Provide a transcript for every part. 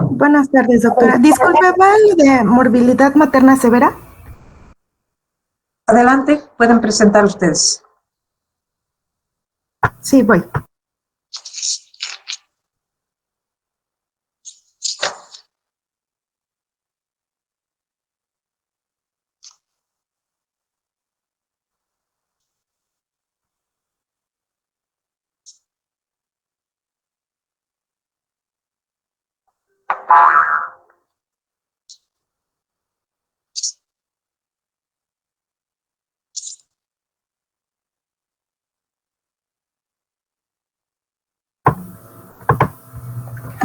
Buenas tardes, doctora. Disculpe, ¿va lo de morbilidad materna severa? Adelante, pueden presentar ustedes. Sí, voy.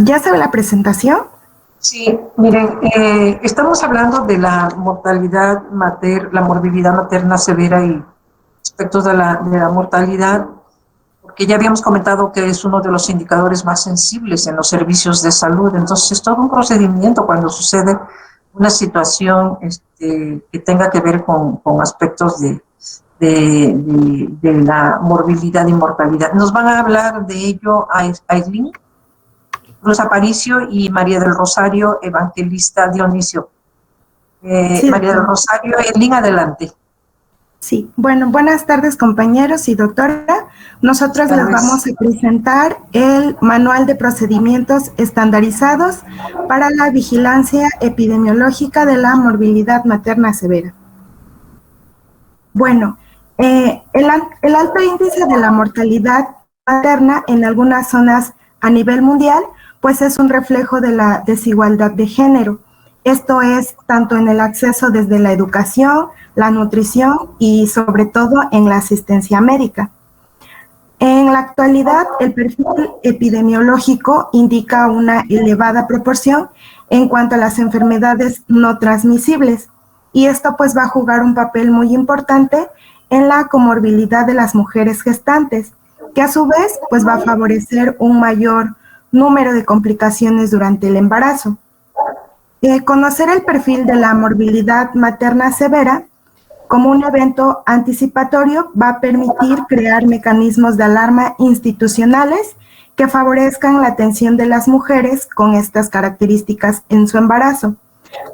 ¿Ya sabe la presentación? Sí, miren, estamos hablando de la mortalidad la morbilidad materna severa y aspectos de la mortalidad, porque ya habíamos comentado que es uno de los indicadores más sensibles en los servicios de salud. Entonces, es todo un procedimiento cuando sucede una situación que tenga que ver con aspectos de la morbilidad y mortalidad. Nos van a hablar de ello Aislinn Cruz Aparicio y María del Rosario Evangelista Dionisio. Sí, María del doctora. Rosario, Aislinn, adelante. Sí. Bueno, buenas tardes, compañeros y doctora. Nosotros les vamos a presentar el Manual de Procedimientos Estandarizados para la Vigilancia Epidemiológica de la Morbilidad Materna Severa. Bueno, el alto índice de la mortalidad materna en algunas zonas a nivel mundial, pues es un reflejo de la desigualdad de género. Esto es tanto en el acceso desde la educación, la nutrición y sobre todo en la asistencia médica. En la actualidad, el perfil epidemiológico indica una elevada proporción en cuanto a las enfermedades no transmisibles, y esto pues va a jugar un papel muy importante en la comorbilidad de las mujeres gestantes, que a su vez pues va a favorecer un mayor número de complicaciones durante el embarazo. Conocer el perfil de la morbilidad materna severa como un evento anticipatorio va a permitir crear mecanismos de alarma institucionales que favorezcan la atención de las mujeres con estas características en su embarazo,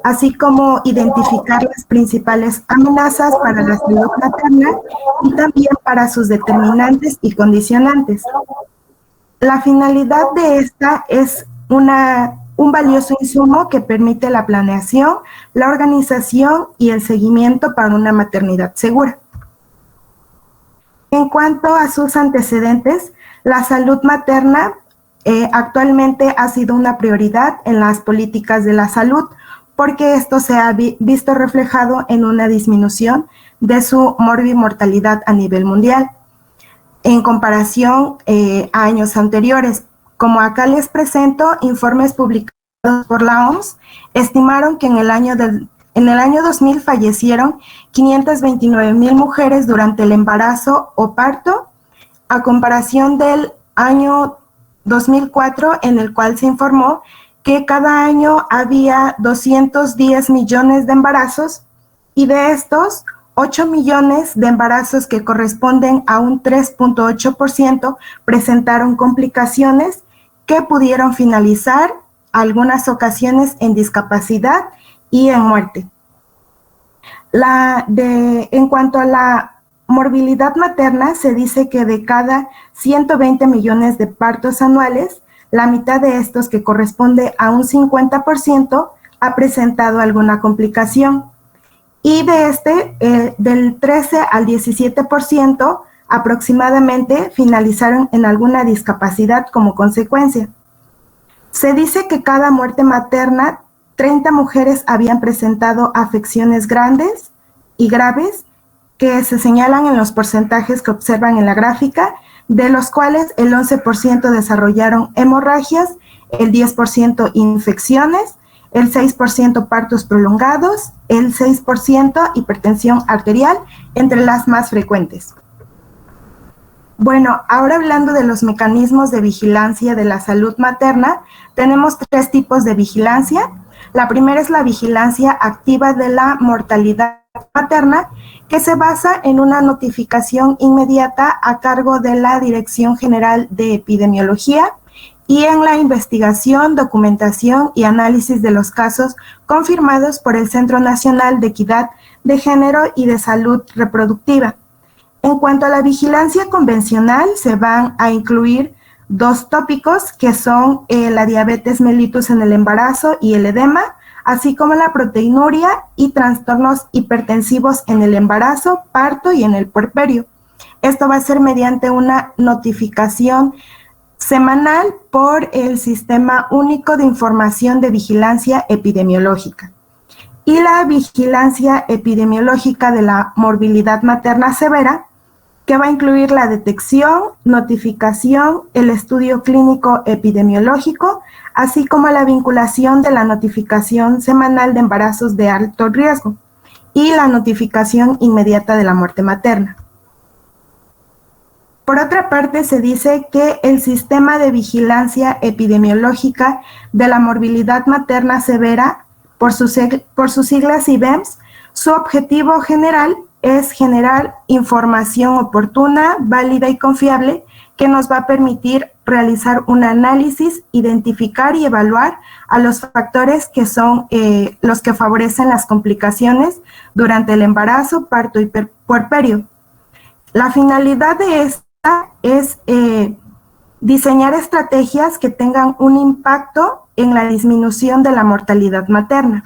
así como identificar las principales amenazas para la salud materna y también para sus determinantes y condicionantes. La finalidad de esta es un valioso insumo que permite la planeación, la organización y el seguimiento para una maternidad segura. En cuanto a sus antecedentes, la salud materna actualmente ha sido una prioridad en las políticas de la salud, porque esto se ha visto reflejado en una disminución de su morbimortalidad a nivel mundial en comparación a años anteriores. Como acá les presento, informes publicados por la OMS estimaron que en el año 2000 fallecieron 529,000 mujeres durante el embarazo o parto, a comparación del año 2004, en el cual se informó que cada año había 210 millones de embarazos, y de estos 8 millones de embarazos, que corresponden a un 3.8%, presentaron complicaciones que pudieron finalizar algunas ocasiones en discapacidad y en muerte. En cuanto a la morbilidad materna, se dice que de cada 120 millones de partos anuales, la mitad de estos, que corresponde a un 50%, ha presentado alguna complicación. Y de del 13 al 17% aproximadamente finalizaron en alguna discapacidad como consecuencia. Se dice que cada muerte materna, 30 mujeres habían presentado afecciones grandes y graves, que se señalan en los porcentajes que observan en la gráfica, de los cuales el 11% desarrollaron hemorragias, el 10% infecciones, el 6% partos prolongados, el 6% hipertensión arterial, entre las más frecuentes. Bueno, ahora hablando de los mecanismos de vigilancia de la salud materna, tenemos 3 tipos de vigilancia. La primera es la vigilancia activa de la mortalidad materna, que se basa en una notificación inmediata a cargo de la Dirección General de Epidemiología y en la investigación, documentación y análisis de los casos confirmados por el Centro Nacional de Equidad de Género y de Salud Reproductiva. En cuanto a la vigilancia convencional, se van a incluir dos tópicos que son la diabetes mellitus en el embarazo y el edema, así como la proteinuria y trastornos hipertensivos en el embarazo, parto y en el puerperio. Esto va a ser mediante una notificación semanal por el Sistema Único de Información de Vigilancia Epidemiológica. Y la vigilancia epidemiológica de la morbilidad materna severa, que va a incluir la detección, notificación, el estudio clínico epidemiológico, así como la vinculación de la notificación semanal de embarazos de alto riesgo y la notificación inmediata de la muerte materna. Por otra parte, se dice que el sistema de vigilancia epidemiológica de la morbilidad materna severa, por sus siglas IBEMS, su objetivo general es generar información oportuna, válida y confiable que nos va a permitir realizar un análisis, identificar y evaluar a los factores que son los que favorecen las complicaciones durante el embarazo, parto y puerperio. La finalidad de esta es diseñar estrategias que tengan un impacto en la disminución de la mortalidad materna.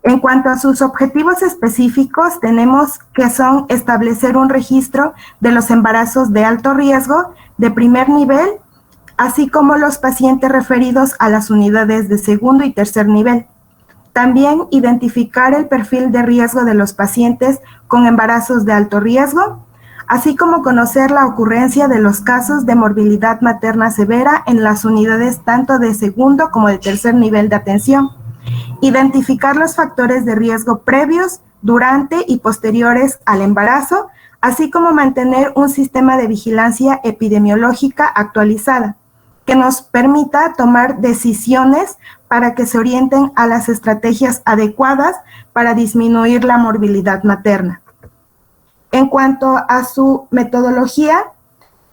En cuanto a sus objetivos específicos, tenemos que son establecer un registro de los embarazos de alto riesgo de primer nivel, así como los pacientes referidos a las unidades de segundo y tercer nivel. También identificar el perfil de riesgo de los pacientes con embarazos de alto riesgo, así como conocer la ocurrencia de los casos de morbilidad materna severa en las unidades tanto de segundo como de tercer nivel de atención. Identificar los factores de riesgo previos, durante y posteriores al embarazo, así como mantener un sistema de vigilancia epidemiológica actualizada, que nos permita tomar decisiones para que se orienten a las estrategias adecuadas para disminuir la morbilidad materna. En cuanto a su metodología,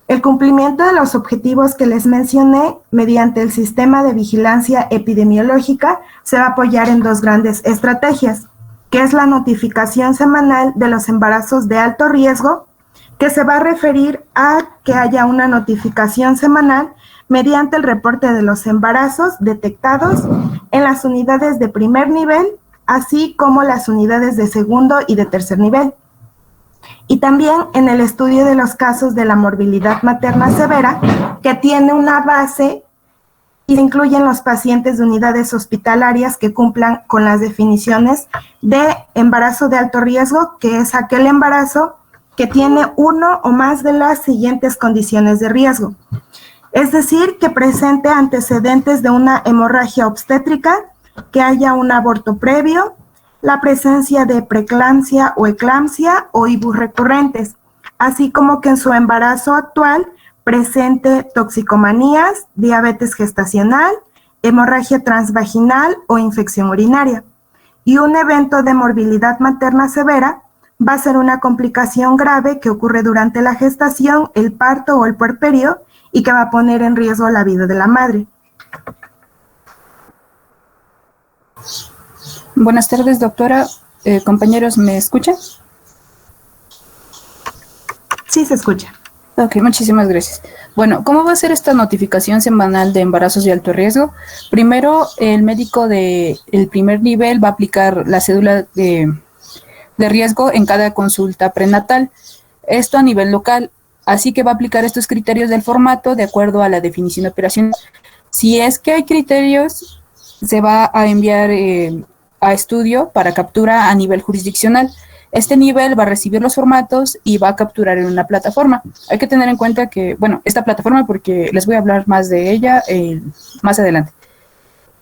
el cumplimiento de los objetivos que les mencioné mediante el sistema de vigilancia epidemiológica se va a apoyar en dos grandes estrategias, que es la notificación semanal de los embarazos de alto riesgo, que se va a referir a que haya una notificación semanal mediante el reporte de los embarazos detectados en las unidades de primer nivel, así como las unidades de segundo y de tercer nivel. Y también en el estudio de los casos de la morbilidad materna severa, que tiene una base y se incluyen los pacientes de unidades hospitalarias que cumplan con las definiciones de embarazo de alto riesgo, que es aquel embarazo que tiene uno o más de las siguientes condiciones de riesgo. Es decir, que presente antecedentes de una hemorragia obstétrica, que haya un aborto previo, la presencia de preeclampsia o eclampsia o IBUs recurrentes, así como que en su embarazo actual presente toxicomanías, diabetes gestacional, hemorragia transvaginal o infección urinaria. Y un evento de morbilidad materna severa va a ser una complicación grave que ocurre durante la gestación, el parto o el puerperio y que va a poner en riesgo la vida de la madre. Buenas tardes, doctora. Compañeros, ¿me escuchan? Sí, se escucha. Ok, muchísimas gracias. Bueno, ¿cómo va a ser esta notificación semanal de embarazos de alto riesgo? Primero, el médico del primer nivel va a aplicar la cédula de riesgo en cada consulta prenatal. Esto a nivel local. Así que va a aplicar estos criterios del formato de acuerdo a la definición de operación. Si es que hay criterios, se va a enviar a estudio para captura a nivel jurisdiccional. Este nivel va a recibir los formatos y va a capturar en una plataforma. Hay que tener en cuenta que, bueno, esta plataforma, porque les voy a hablar más de ella más adelante.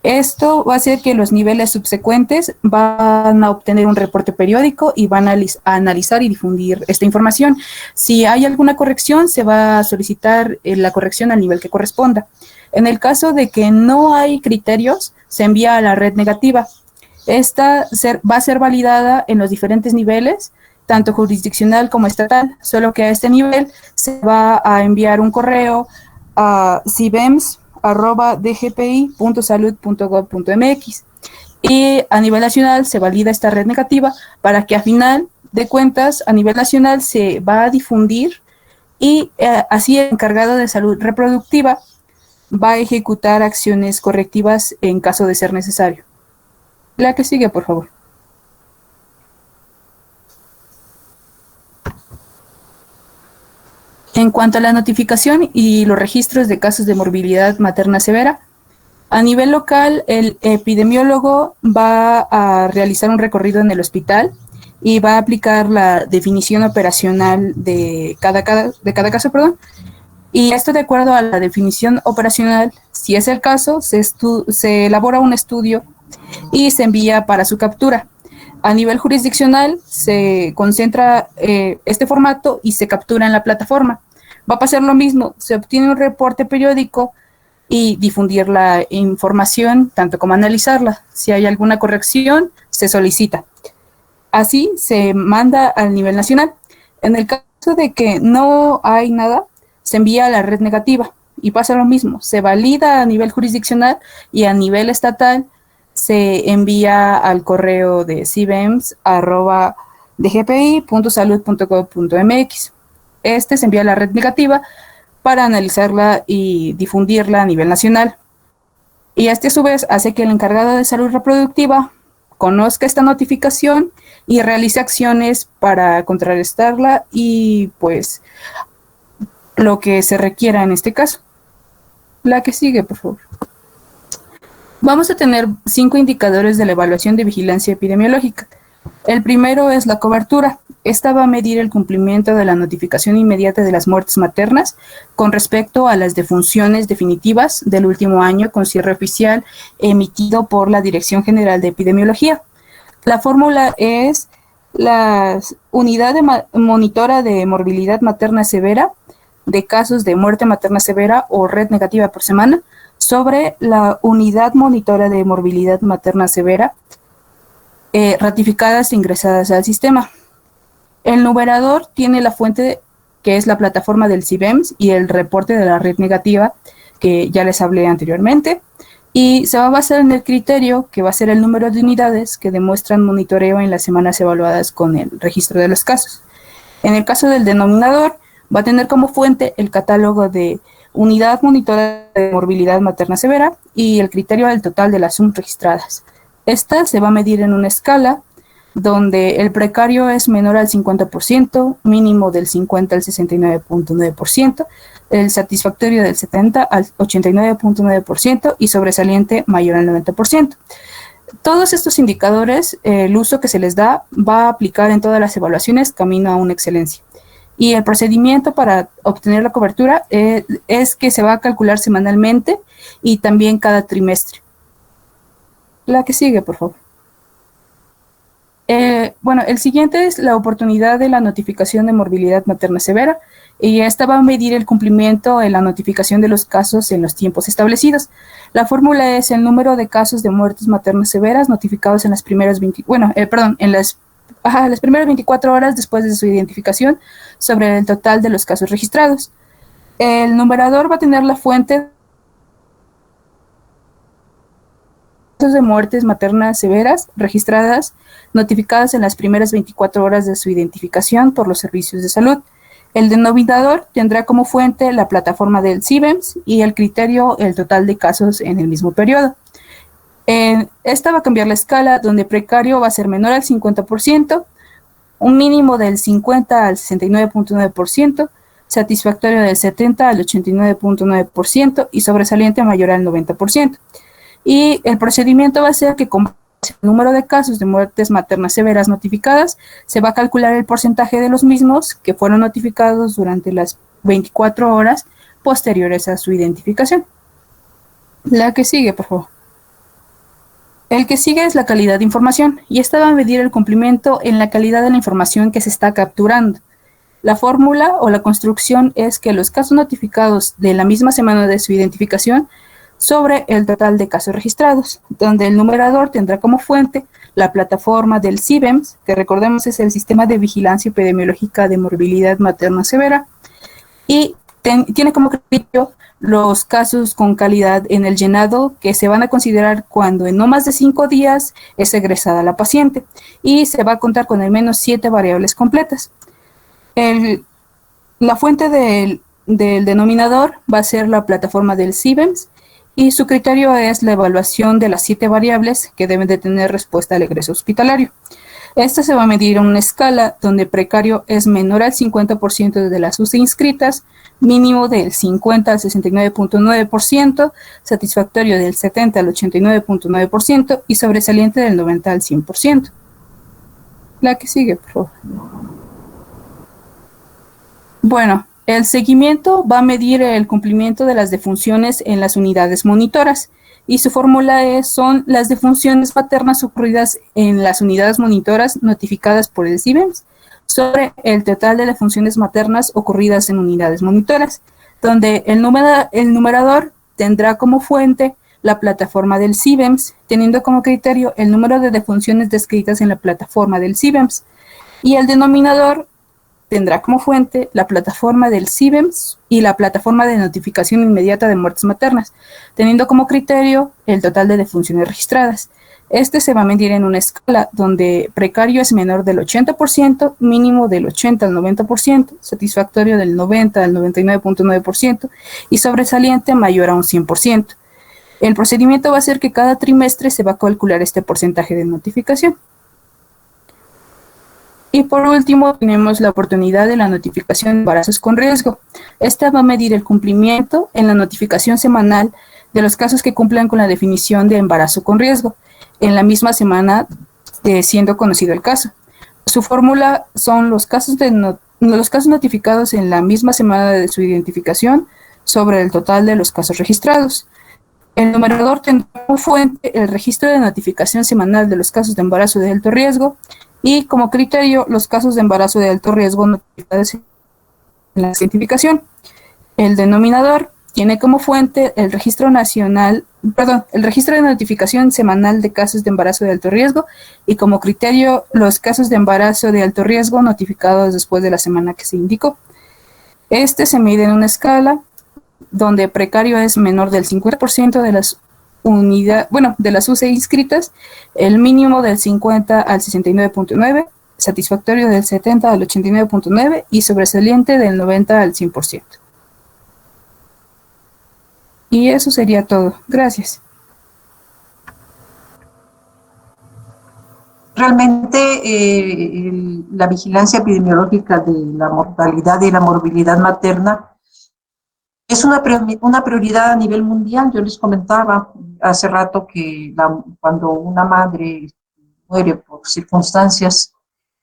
Esto va a hacer que los niveles subsecuentes van a obtener un reporte periódico y van a analizar y difundir esta información. Si hay alguna corrección, se va a solicitar la corrección al nivel que corresponda. En el caso de que no hay criterios, se envía a la red negativa. Esta va a ser validada en los diferentes niveles, tanto jurisdiccional como estatal, solo que a este nivel se va a enviar un correo a cibems@dgpi.salud.gov.mx, y a nivel nacional se valida esta red negativa para que a final de cuentas a nivel nacional se va a difundir y así el encargado de salud reproductiva va a ejecutar acciones correctivas en caso de ser necesario. La que sigue, por favor. En cuanto a la notificación y los registros de casos de morbilidad materna severa, a nivel local, el epidemiólogo va a realizar un recorrido en el hospital y va a aplicar la definición operacional de cada caso, perdón. Y esto de acuerdo a la definición operacional, si es el caso, se elabora un estudio y se envía para su captura. A nivel jurisdiccional se concentra este formato y se captura en la plataforma. Va a pasar lo mismo, se obtiene un reporte periódico y difundir la información, tanto como analizarla. Si hay alguna corrección, se solicita. Así se manda al nivel nacional. En el caso de que no hay nada, se envía a la red negativa y pasa lo mismo. Se valida a nivel jurisdiccional y a nivel estatal se envía al correo de cibems@dgpi.salud.gov.mx. Este se envía a la red negativa para analizarla y difundirla a nivel nacional. Y este a su vez hace que el encargado de salud reproductiva conozca esta notificación y realice acciones para contrarrestarla y pues lo que se requiera en este caso. La que sigue, por favor. Vamos a tener 5 indicadores de la evaluación de vigilancia epidemiológica. El primero es la cobertura. Esta va a medir el cumplimiento de la notificación inmediata de las muertes maternas con respecto a las defunciones definitivas del último año con cierre oficial emitido por la Dirección General de Epidemiología. La fórmula es la unidad de monitora de morbilidad materna severa de casos de muerte materna severa o red negativa por semana sobre la unidad monitora de morbilidad materna severa ratificadas e ingresadas al sistema. El numerador tiene la fuente que es la plataforma del CIBEMS y el reporte de la red negativa que ya les hablé anteriormente, y se va a basar en el criterio que va a ser el número de unidades que demuestran monitoreo en las semanas evaluadas con el registro de los casos. En el caso del denominador, va a tener como fuente el catálogo de unidad monitora de morbilidad materna severa y el criterio del total de las SUM registradas. Esta se va a medir en una escala donde el precario es menor al 50%, mínimo del 50 al 69.9%, el satisfactorio del 70 al 89.9% y sobresaliente mayor al 90%. Todos estos indicadores, el uso que se les da va a aplicar en todas las evaluaciones camino a una excelencia. Y el procedimiento para obtener la cobertura es que se va a calcular semanalmente y también cada trimestre. La que sigue, por favor. Bueno, el siguiente es la oportunidad de la notificación de morbilidad materna severa, y esta va a medir el cumplimiento en la notificación de los casos en los tiempos establecidos. La fórmula es el número de casos de muertes maternas severas notificados en las primeras las primeras 24 horas después de su identificación sobre el total de los casos registrados. El numerador va a tener la fuente de muertes maternas severas registradas notificadas en las primeras 24 horas de su identificación por los servicios de salud. El denominador tendrá como fuente la plataforma del CIBEMS y el criterio el total de casos en el mismo periodo. Esta va a cambiar la escala, donde precario va a ser menor al 50%, un mínimo del 50 al 69.9%, satisfactorio del 70 al 89.9% y sobresaliente mayor al 90%. Y el procedimiento va a ser que con el número de casos de muertes maternas severas notificadas, se va a calcular el porcentaje de los mismos que fueron notificados durante las 24 horas posteriores a su identificación. La que sigue, por favor. El que sigue es la calidad de información, y esta va a medir el cumplimiento en la calidad de la información que se está capturando. La fórmula o la construcción es que los casos notificados de la misma semana de su identificación sobre el total de casos registrados, donde el numerador tendrá como fuente la plataforma del CIBEMS, que recordemos es el Sistema de Vigilancia Epidemiológica de Morbilidad Materna Severa, y tiene como criterio los casos con calidad en el llenado que se van a considerar cuando en no más de 5 días es egresada la paciente y se va a contar con al menos 7 variables completas. La fuente del denominador va a ser la plataforma del CIBEMS y su criterio es la evaluación de las 7 variables que deben de tener respuesta al egreso hospitalario. Esta se va a medir en una escala donde precario es menor al 50% de las UCI inscritas, mínimo del 50 al 69.9%, satisfactorio del 70 al 89.9% y sobresaliente del 90 al 100%. La que sigue, por favor. Bueno, el seguimiento va a medir el cumplimiento de las defunciones en las unidades monitoras y su fórmula son las defunciones maternas ocurridas en las unidades monitoras notificadas por el CIBEMS sobre el total de defunciones maternas ocurridas en unidades monitoras, donde el numerador tendrá como fuente la plataforma del CIBEMS, teniendo como criterio el número de defunciones descritas en la plataforma del CIBEMS, y el denominador tendrá como fuente la plataforma del CIBEMS y la plataforma de notificación inmediata de muertes maternas, teniendo como criterio el total de defunciones registradas. Este se va a medir en una escala donde precario es menor del 80%, mínimo del 80 al 90%, satisfactorio del 90 al 99.9% y sobresaliente mayor a un 100%. El procedimiento va a ser que cada trimestre se va a calcular este porcentaje de notificación. Y por último, tenemos la oportunidad de la notificación de embarazos con riesgo. Esta va a medir el cumplimiento en la notificación semanal de los casos que cumplan con la definición de embarazo con riesgo, en la misma semana siendo conocido el caso. Su fórmula son los casos notificados en la misma semana de su identificación sobre el total de los casos registrados. El numerador tendrá como fuente el registro de notificación semanal de los casos de embarazo de alto riesgo y como criterio los casos de embarazo de alto riesgo notificados en la identificación. El denominador tiene como fuente el registro de notificación semanal de casos de embarazo de alto riesgo y como criterio los casos de embarazo de alto riesgo notificados después de la semana que se indicó. Este se mide en una escala donde precario es menor del 50% de las de las UCI inscritas, el mínimo del 50 al 69.9, satisfactorio del 70 al 89.9 y sobresaliente del 90 al 100%. Y eso sería todo. Gracias. Realmente la vigilancia epidemiológica de la mortalidad y la morbilidad materna es una prioridad a nivel mundial. Yo les comentaba hace rato que cuando una madre muere por circunstancias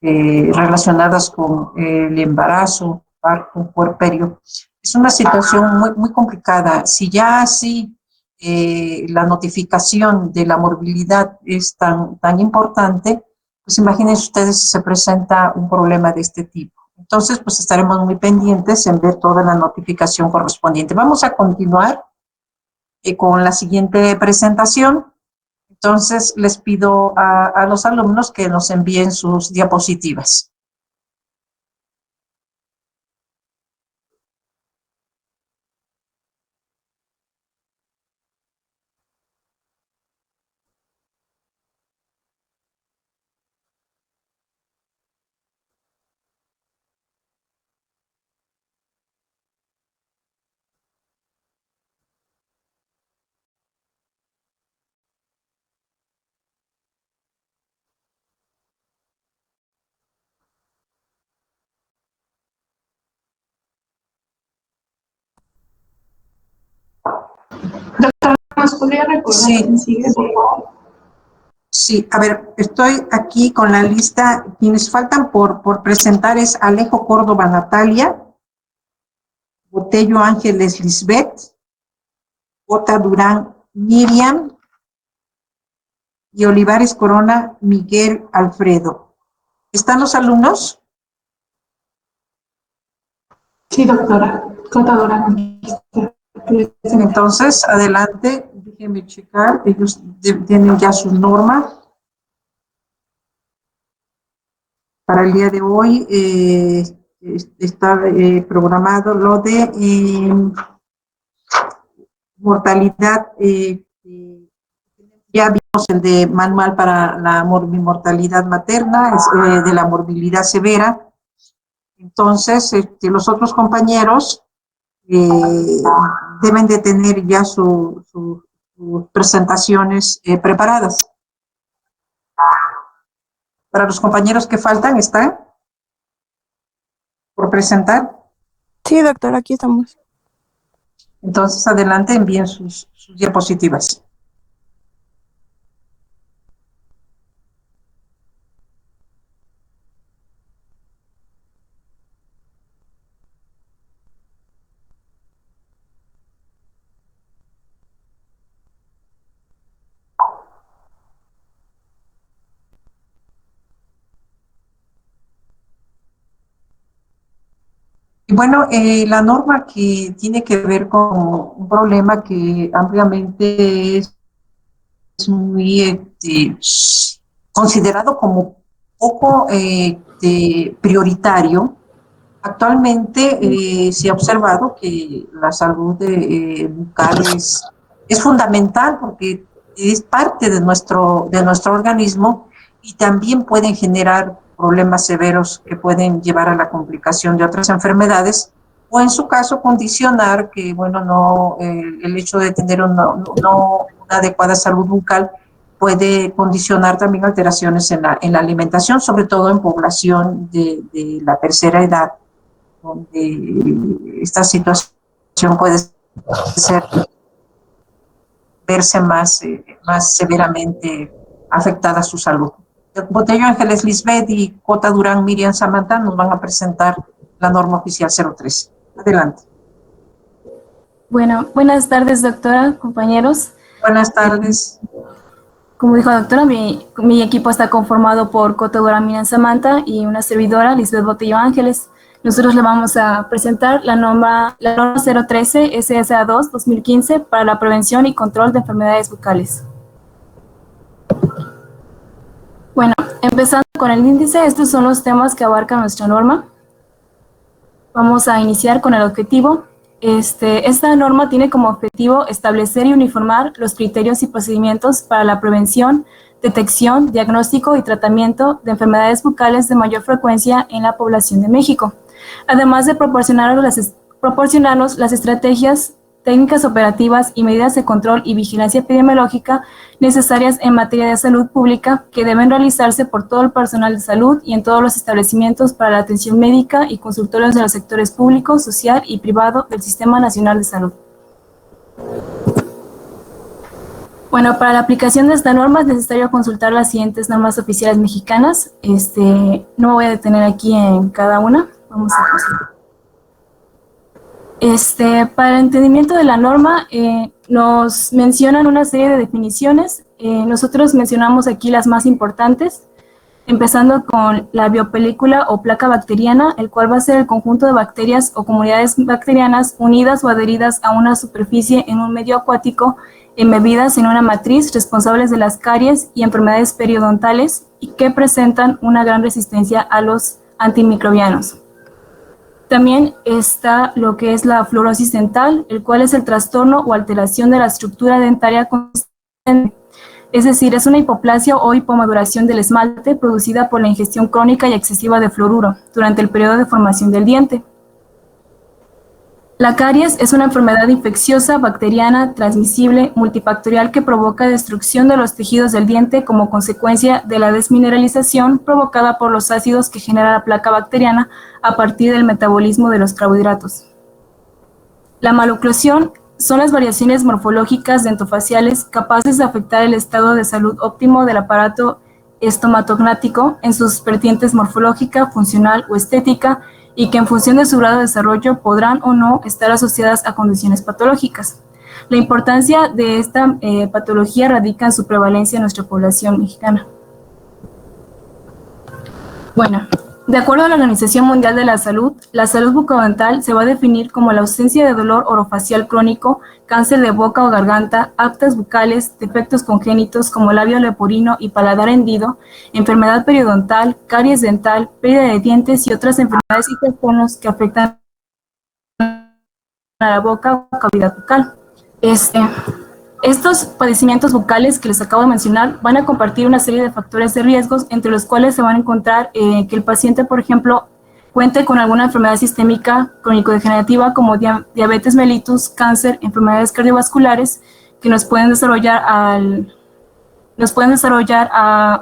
relacionadas con el embarazo, parto, puerperio, es una situación muy, muy complicada. Si ya así la notificación de la morbilidad es tan importante, pues imagínense ustedes si se presenta un problema de este tipo. Entonces, pues estaremos muy pendientes en ver toda la notificación correspondiente. Vamos a continuar con la siguiente presentación. Entonces, les pido a los alumnos que nos envíen sus diapositivas. ¿Nos podría recordar quién sigue, por favor? Sí, a ver, estoy aquí con la lista. Quienes faltan por presentar es Alejo Córdoba Natalia, Botello Ángeles Lisbeth, Ota Durán Miriam y Olivares Corona Miguel Alfredo. ¿Están los alumnos? Sí, doctora. Contadora. Entonces, adelante, déjenme checar. Ellos tienen ya sus normas. Para el día de hoy está programado lo de mortalidad, ya vimos el de manual para la mortalidad materna, de la morbilidad severa. Entonces, los otros compañeros deben de tener ya sus presentaciones preparadas. Para los compañeros que faltan, ¿están por presentar? Sí, doctora, aquí estamos. Entonces, adelante, envíen sus diapositivas. Y bueno, la norma que tiene que ver con un problema que ampliamente es muy considerado como poco prioritario. Actualmente se ha observado que la salud bucal es fundamental porque es parte de nuestro organismo y también pueden generar problemas severos que pueden llevar a la complicación de otras enfermedades o en su caso condicionar que, bueno, no el hecho de tener una adecuada salud bucal puede condicionar también alteraciones en la alimentación, sobre todo en población de la tercera edad, donde esta situación puede verse más severamente afectada su salud. Botello Ángeles Lisbeth y Cota Durán Miriam Samantha nos van a presentar la norma oficial 03. Adelante. Bueno, buenas tardes, doctora, compañeros. Buenas tardes. Como dijo la doctora, mi equipo está conformado por Cota Durán Miriam Samantha y una servidora, Lisbeth Botello Ángeles. Nosotros le vamos a presentar la norma 013 SSA2 2015 para la prevención y control de enfermedades bucales. Bueno, empezando con el índice, estos son los temas que abarca nuestra norma. Vamos a iniciar con el objetivo. Esta norma tiene como objetivo establecer y uniformar los criterios y procedimientos para la prevención, detección, diagnóstico y tratamiento de enfermedades bucales de mayor frecuencia en la población de México, además de proporcionarnos las estrategias, técnicas operativas y medidas de control y vigilancia epidemiológica necesarias en materia de salud pública que deben realizarse por todo el personal de salud y en todos los establecimientos para la atención médica y consultorios de los sectores público, social y privado del Sistema Nacional de Salud. Bueno, para la aplicación de esta norma es necesario consultar las siguientes normas oficiales mexicanas. No me voy a detener aquí en cada una. Vamos a proceder. Para el entendimiento de la norma, nos mencionan una serie de definiciones. Nosotros mencionamos aquí las más importantes, empezando con la biopelícula o placa bacteriana, el cual va a ser el conjunto de bacterias o comunidades bacterianas unidas o adheridas a una superficie en un medio acuático, embebidas en una matriz, responsables de las caries y enfermedades periodontales y que presentan una gran resistencia a los antimicrobianos. También está lo que es la fluorosis dental, el cual es el trastorno o alteración de la estructura dentaria consistente. Es decir, es una hipoplasia o hipomaduración del esmalte producida por la ingestión crónica y excesiva de fluoruro durante el periodo de formación del diente. La caries es una enfermedad infecciosa, bacteriana, transmisible, multifactorial que provoca destrucción de los tejidos del diente como consecuencia de la desmineralización provocada por los ácidos que genera la placa bacteriana a partir del metabolismo de los carbohidratos. La maloclusión son las variaciones morfológicas dentofaciales capaces de afectar el estado de salud óptimo del aparato estomatognático en sus vertientes morfológica, funcional o estética, y que en función de su grado de desarrollo podrán o no estar asociadas a condiciones patológicas. La importancia de esta patología radica en su prevalencia en nuestra población mexicana. Bueno, de acuerdo a la Organización Mundial de la salud bucodental se va a definir como la ausencia de dolor orofacial crónico, cáncer de boca o garganta, aftas bucales, defectos congénitos como labio leporino y paladar hendido, enfermedad periodontal, caries dental, pérdida de dientes y otras enfermedades y trastornos que afectan a la boca o cavidad bucal. Estos padecimientos bucales que les acabo de mencionar van a compartir una serie de factores de riesgos, entre los cuales se van a encontrar que el paciente, por ejemplo, cuente con alguna enfermedad sistémica crónico-degenerativa como diabetes mellitus, cáncer, enfermedades cardiovasculares que nos pueden desarrollar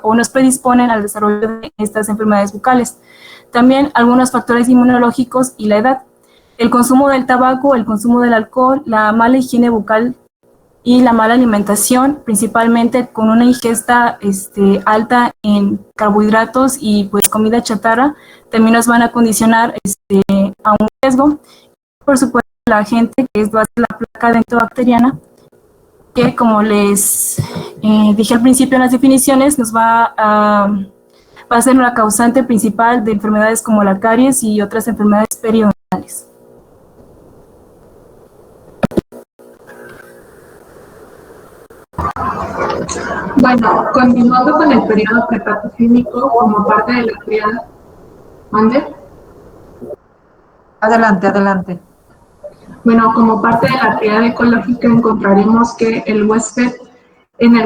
o nos predisponen al desarrollo de estas enfermedades bucales. También algunos factores inmunológicos y la edad. El consumo del tabaco, el consumo del alcohol, la mala higiene bucal y la mala alimentación, principalmente con una ingesta alta en carbohidratos y pues comida chatarra, también nos van a condicionar a un riesgo. Por supuesto, la gente que es base de la placa dentobacteriana, que como les dije al principio en las definiciones, nos va a ser una causante principal de enfermedades como la caries y otras enfermedades periodontales. Bueno, continuando con el periodo prepatogénico como parte de la criada. ¿Mande? Adelante, adelante. Bueno, como parte de la criada ecológica encontraremos que en el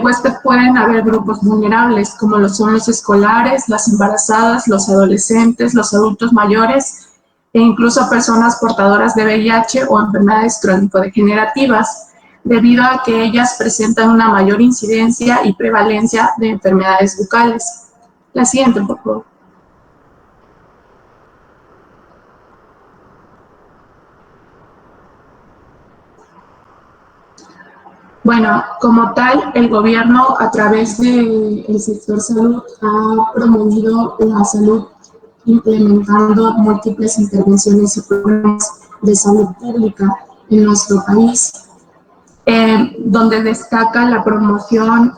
huésped pueden haber grupos vulnerables, como lo son los escolares, las embarazadas, los adolescentes, los adultos mayores e incluso personas portadoras de VIH o enfermedades crónico-degenerativas, debido a que ellas presentan una mayor incidencia y prevalencia de enfermedades bucales. La siguiente, por favor. Bueno, como tal, el gobierno a través del sector salud ha promovido la salud implementando múltiples intervenciones y programas de salud pública en nuestro país, donde destaca la promoción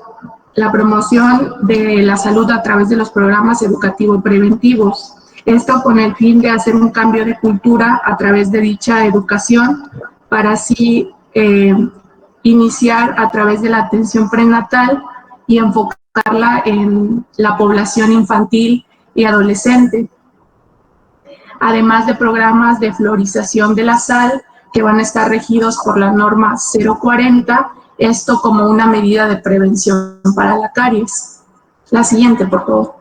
de la salud a través de los programas educativos preventivos. Esto con el fin de hacer un cambio de cultura a través de dicha educación para así iniciar a través de la atención prenatal y enfocarla en la población infantil y adolescente. Además de programas de fluorización de la sal que van a estar regidos por la norma 040, esto como una medida de prevención para la caries. La siguiente, por favor.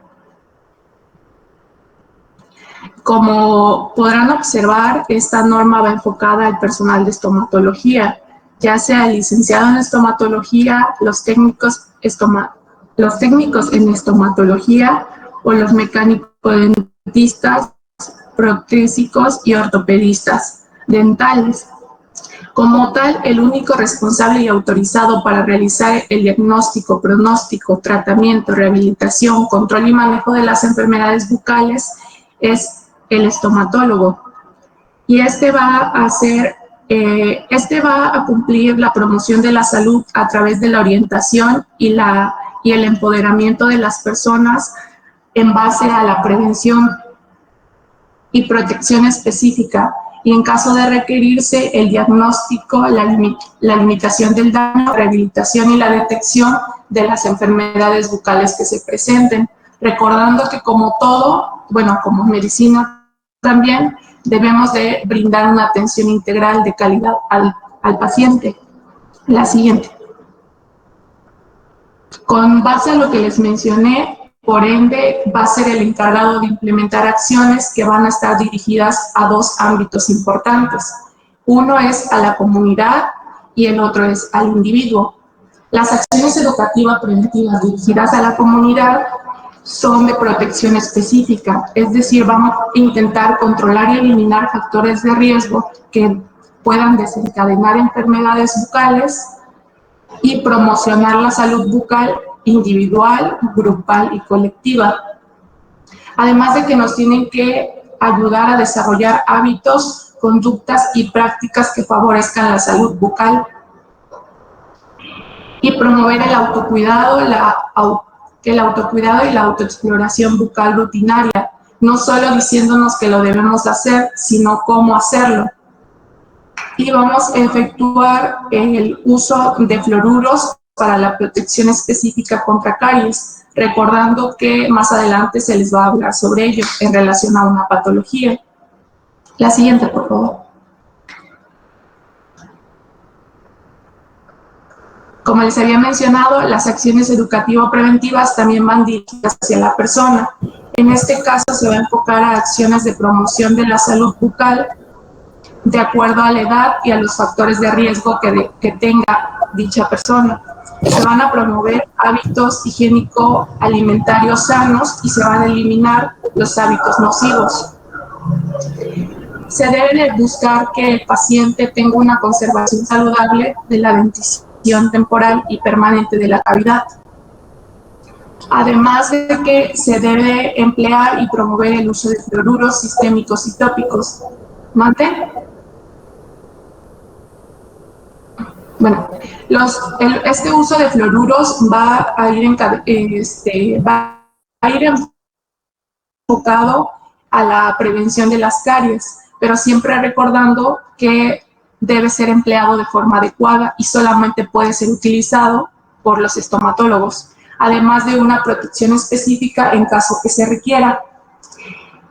Como podrán observar, esta norma va enfocada al personal de estomatología, ya sea el licenciado en estomatología, los técnicos en estomatología o los mecánicos dentistas, protésicos y ortopedistas dentales. Como tal, el único responsable y autorizado para realizar el diagnóstico, pronóstico, tratamiento, rehabilitación, control y manejo de las enfermedades bucales es el estomatólogo. Y este va a cumplir la promoción de la salud a través de la orientación y el empoderamiento de las personas en base a la prevención y protección específica, y en caso de requerirse el diagnóstico, la limitación del daño, la rehabilitación y la detección de las enfermedades bucales que se presenten, recordando que como todo, bueno, como medicina también, debemos de brindar una atención integral de calidad al paciente. La siguiente. Con base a lo que les mencioné, por ende, va a ser el encargado de implementar acciones que van a estar dirigidas a dos ámbitos importantes. Uno es a la comunidad y el otro es al individuo. Las acciones educativas preventivas dirigidas a la comunidad son de protección específica, es decir, vamos a intentar controlar y eliminar factores de riesgo que puedan desencadenar enfermedades bucales y promocionar la salud bucal individual, grupal y colectiva. Además de que nos tienen que ayudar a desarrollar hábitos, conductas y prácticas que favorezcan la salud bucal y promover el autocuidado y la autoexploración bucal rutinaria, no solo diciéndonos que lo debemos hacer, sino cómo hacerlo. Y vamos a efectuar el uso de fluoruros para la protección específica contra caries, recordando que más adelante se les va a hablar sobre ello en relación a una patología. La siguiente, por favor. Como les había mencionado, las acciones educativo-preventivas también van dirigidas hacia la persona. En este caso se va a enfocar a acciones de promoción de la salud bucal de acuerdo a la edad y a los factores de riesgo que tenga dicha persona. Se van a promover hábitos higiénico-alimentarios sanos y se van a eliminar los hábitos nocivos. Se debe de buscar que el paciente tenga una conservación saludable de la dentición temporal y permanente de la cavidad. Además de que se debe emplear y promover el uso de fluoruros sistémicos y tópicos. ¿Mante? Bueno, este uso de fluoruros va a ir enfocado a la prevención de las caries, pero siempre recordando que debe ser empleado de forma adecuada y solamente puede ser utilizado por los estomatólogos, además de una protección específica en caso que se requiera.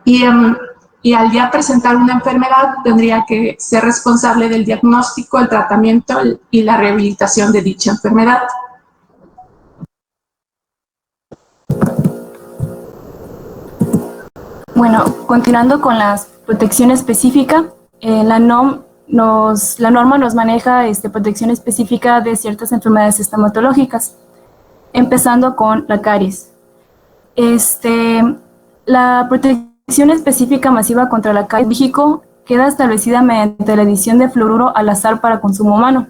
Y al ya presentar una enfermedad, tendría que ser responsable del diagnóstico, el tratamiento y la rehabilitación de dicha enfermedad. Bueno, continuando con la protección específica, la norma nos maneja protección específica de ciertas enfermedades estomatológicas, empezando con la caries. La protección específica masiva contra la caries en México queda establecida mediante la adición de fluoruro a la sal para consumo humano.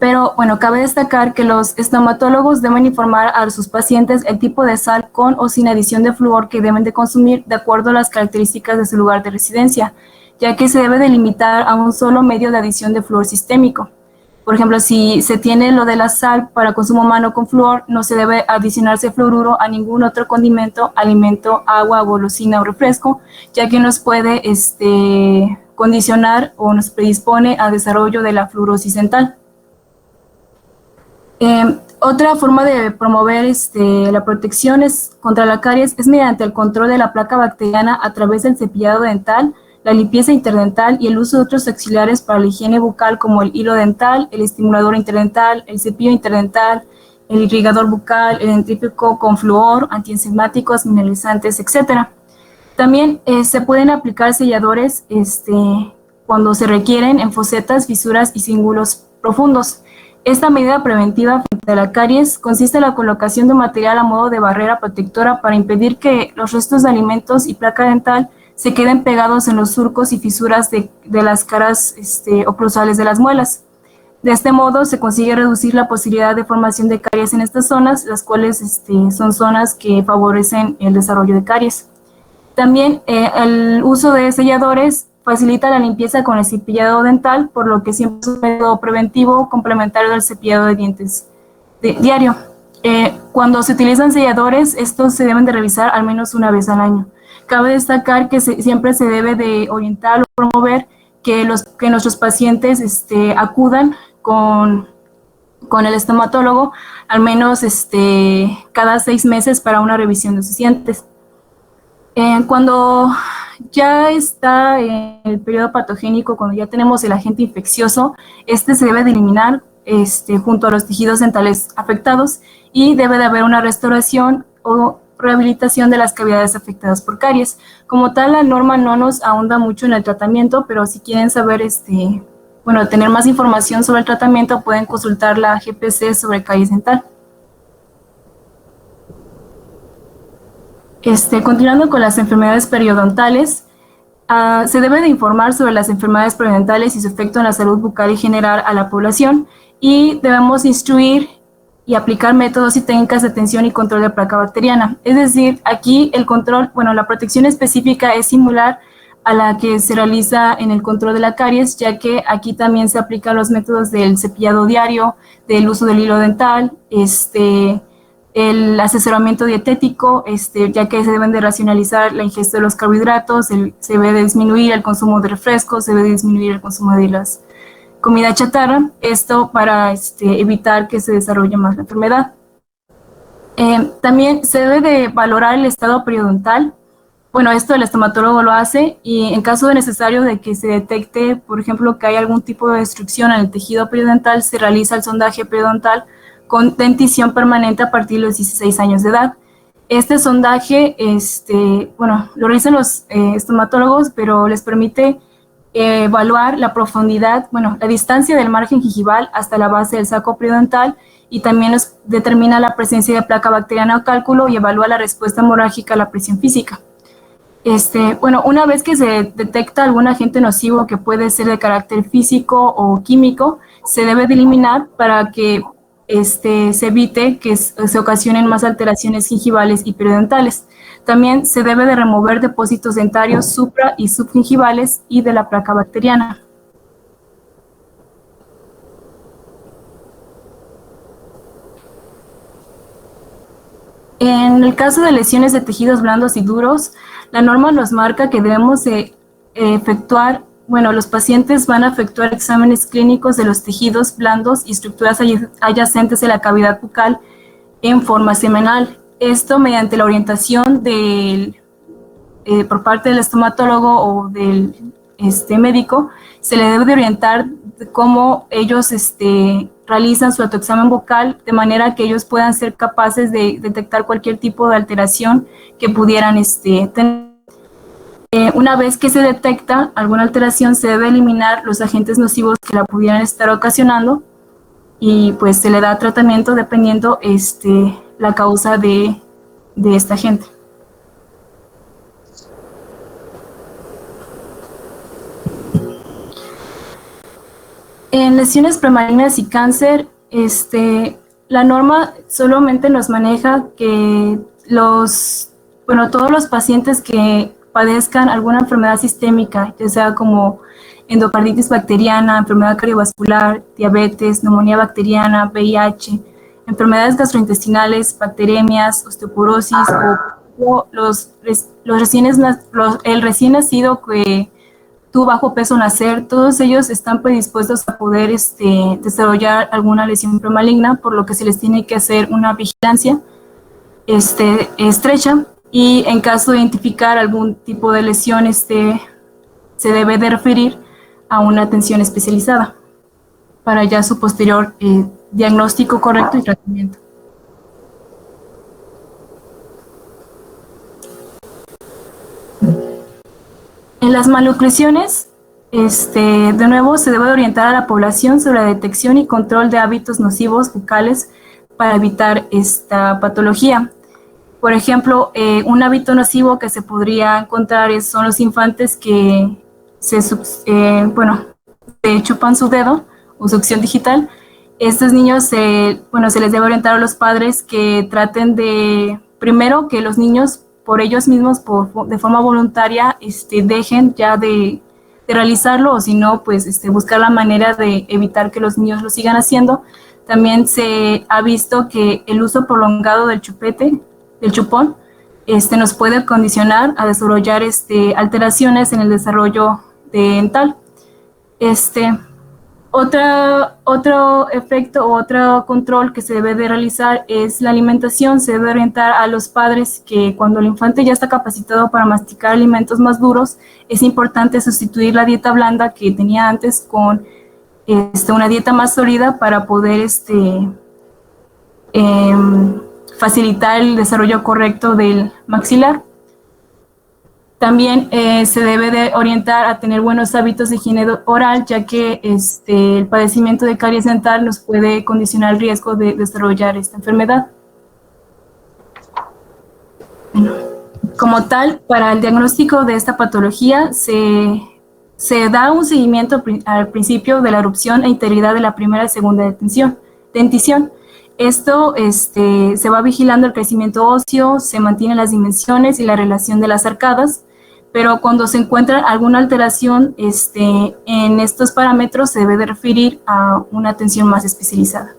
Pero, bueno, cabe destacar que los estomatólogos deben informar a sus pacientes el tipo de sal con o sin adición de flúor que deben de consumir de acuerdo a las características de su lugar de residencia, ya que se debe de limitar a un solo medio de adición de flúor sistémico. Por ejemplo, si se tiene lo de la sal para consumo humano con flúor, no se debe adicionarse fluoruro a ningún otro condimento, alimento, agua, golosina o refresco, ya que nos puede condicionar o nos predispone a desarrollo de la fluorosis dental. Otra forma de promover la protección contra la caries es mediante el control de la placa bacteriana a través del cepillado dental, la limpieza interdental y el uso de otros auxiliares para la higiene bucal como el hilo dental, el estimulador interdental, el cepillo interdental, el irrigador bucal, el dentífrico con flúor, antienzimáticos, mineralizantes, etc. También se pueden aplicar selladores cuando se requieren en fosetas, fisuras y cíngulos profundos. Esta medida preventiva frente a la caries consiste en la colocación de material a modo de barrera protectora para impedir que los restos de alimentos y placa dental se queden pegados en los surcos y fisuras de las caras oclusales de las muelas. De este modo se consigue reducir la posibilidad de formación de caries en estas zonas, las cuales son zonas que favorecen el desarrollo de caries. También el uso de selladores facilita la limpieza con el cepillado dental, por lo que siempre es un método preventivo complementario del cepillado de dientes diario. Cuando se utilizan selladores, estos se deben de revisar al menos una vez al año. Cabe destacar que siempre se debe de orientar o promover que nuestros pacientes acudan con el estomatólogo al menos cada 6 meses para una revisión de sus dientes. Cuando ya está en el periodo patogénico, cuando ya tenemos el agente infeccioso, se debe de eliminar junto a los tejidos dentales afectados y debe de haber una restauración o rehabilitación de las cavidades afectadas por caries. Como tal, la norma no nos ahonda mucho en el tratamiento, pero si quieren saber, tener más información sobre el tratamiento, pueden consultar la GPC sobre caries dental. Continuando con las enfermedades periodontales, se debe de informar sobre las enfermedades periodontales y su efecto en la salud bucal y general a la población, y debemos instruir y aplicar métodos y técnicas de atención y control de placa bacteriana. Es decir, aquí el control, la protección específica es similar a la que se realiza en el control de la caries, ya que aquí también se aplican los métodos del cepillado diario, del uso del hilo dental, el asesoramiento dietético, ya que se deben de racionalizar la ingesta de los carbohidratos, se debe de disminuir el consumo de refrescos, se debe de disminuir el consumo de las comida chatarra, esto para evitar que se desarrolle más la enfermedad. También se debe de valorar el estado periodontal, bueno, esto el estomatólogo lo hace y en caso de necesario de que se detecte, por ejemplo, que hay algún tipo de destrucción en el tejido periodontal, se realiza el sondaje periodontal con dentición permanente a partir de los 16 años de edad. Este sondaje, bueno, lo realizan los estomatólogos, pero les permite evaluar la profundidad, bueno, la distancia del margen gingival hasta la base del saco periodontal y también nos determina la presencia de placa bacteriana o cálculo y evalúa la respuesta hemorrágica a la presión física. Bueno, una vez que se detecta algún agente nocivo que puede ser de carácter físico o químico, se debe de eliminar para que se evite que se ocasionen más alteraciones gingivales y periodontales. También se debe de remover depósitos dentarios supra y subgingivales y de la placa bacteriana. En el caso de lesiones de tejidos blandos y duros, la norma nos marca que debemos de efectuar, bueno, los pacientes van a efectuar exámenes clínicos de los tejidos blandos y estructuras adyacentes de la cavidad bucal en forma semanal. Esto mediante la orientación por parte del estomatólogo o del médico, se le debe de orientar cómo ellos realizan su autoexamen bucal de manera que ellos puedan ser capaces de detectar cualquier tipo de alteración que pudieran tener. Una vez que se detecta alguna alteración, se debe eliminar los agentes nocivos que la pudieran estar ocasionando y pues se le da tratamiento dependiendo la causa de esta agente. En lesiones premalignas y cáncer, la norma solamente nos maneja que todos los pacientes que padezcan alguna enfermedad sistémica, ya sea como endocarditis bacteriana, enfermedad cardiovascular, diabetes, neumonía bacteriana, VIH, enfermedades gastrointestinales, bacteremias, osteoporosis o el recién nacido que tuvo bajo peso nacer, todos ellos están predispuestos a poder desarrollar alguna lesión premaligna, por lo que se les tiene que hacer una vigilancia estrecha y en caso de identificar algún tipo de lesión, se debe de referir a una atención especializada para ya su posterior diagnóstico correcto y tratamiento. En las malnutriciones, de nuevo se debe orientar a la población sobre la detección y control de hábitos nocivos bucales para evitar esta patología. Por ejemplo, un hábito nocivo que se podría encontrar son los infantes que chupan su dedo o succión digital. Estos niños, se les debe orientar a los padres que traten de, primero, que los niños por ellos mismos, de forma voluntaria, dejen ya de realizarlo, o si no, pues buscar la manera de evitar que los niños lo sigan haciendo. También se ha visto que el uso prolongado del chupón, nos puede condicionar a desarrollar alteraciones en el desarrollo dental. Otro efecto o otro control que se debe de realizar es la alimentación. Se debe orientar a los padres que cuando el infante ya está capacitado para masticar alimentos más duros, es importante sustituir la dieta blanda que tenía antes con una dieta más sólida para poder facilitar el desarrollo correcto del maxilar. También se debe de orientar a tener buenos hábitos de higiene oral, ya que el padecimiento de caries dental nos puede condicionar el riesgo de desarrollar esta enfermedad. Bueno, como tal, para el diagnóstico de esta patología se da un seguimiento al principio de la erupción e integridad de la primera y segunda dentición. Esto se va vigilando el crecimiento óseo, se mantienen las dimensiones y la relación de las arcadas, pero cuando se encuentra alguna alteración en estos parámetros se debe de referir a una atención más especializada.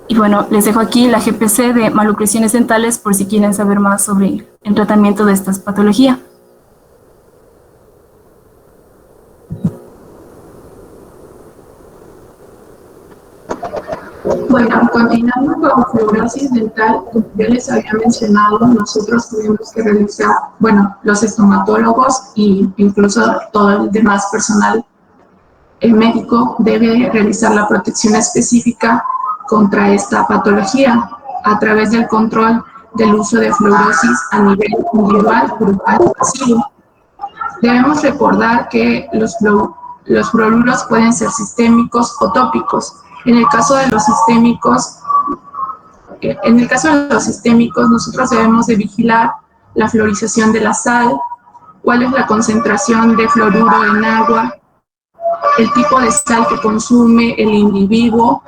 Y bueno, les dejo aquí la GPC de malnutriciones dentales por si quieren saber más sobre el tratamiento de esta patología. Bueno, continuando con fluorosis dental, como ya les había mencionado, nosotros tenemos que realizar, bueno, los estomatólogos e incluso todo el demás personal médico debe realizar la protección específica contra esta patología a través del control del uso de fluorosis a nivel individual, grupal y masivo. Debemos recordar que los fluoruros pueden ser sistémicos o tópicos. En el caso de los sistémicos, nosotros debemos de vigilar la fluorización de la sal, cuál es la concentración de fluoruro en agua, el tipo de sal que consume el individuo,